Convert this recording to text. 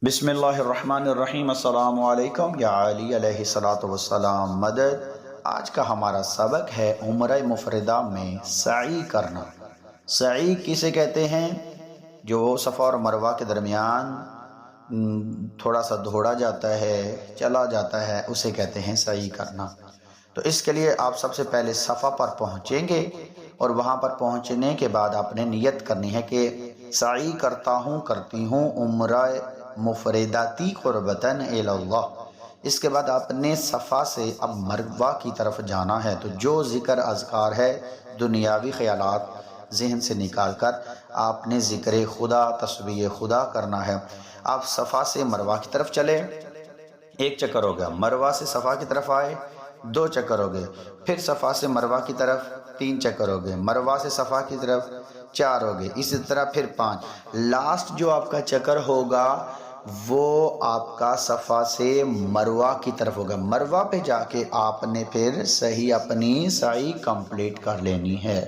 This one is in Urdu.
بسم اللہ الرحمن الرحیم۔ السلام علیکم یا علی علیہ الصلوۃ والسلام مدد۔ آج کا ہمارا سبق ہے عمرہ مفردہ میں سعی کرنا۔ سعی کسے کہتے ہیں؟ جو صفا اور مروہ کے درمیان تھوڑا سا دوڑا جاتا ہے، چلا جاتا ہے، اسے کہتے ہیں سعی کرنا۔ تو اس کے لیے آپ سب سے پہلے صفا پر پہنچیں گے اور وہاں پر پہنچنے کے بعد آپ نے نیت کرنی ہے کہ سعی کرتی ہوں عمرہ مفرداتی قربتاً الی اللہ۔ اس کے بعد آپ نے صفا سے اب مروہ کی طرف جانا ہے، تو جو ذکر اذکار ہے، دنیاوی خیالات ذہن سے نکال کر آپ نے ذکر خدا، تسبیح خدا کرنا ہے۔ آپ صفا سے مروہ کی طرف چلے، ایک چکر ہو گیا، مروہ سے صفا کی طرف آئے، 2 چکر ہو گئے، پھر صفا سے مروہ کی طرف 3 چکر ہو گئے، مروہ سے صفا کی طرف 4 ہو گئے، اسی طرح پھر 5۔ لاسٹ جو آپ کا چکر ہوگا وہ آپ کا صفا سے مروہ کی طرف ہوگا۔ مروہ پہ جا کے آپ نے پھر صحیح اپنی سعی کمپلیٹ کر لینی ہے۔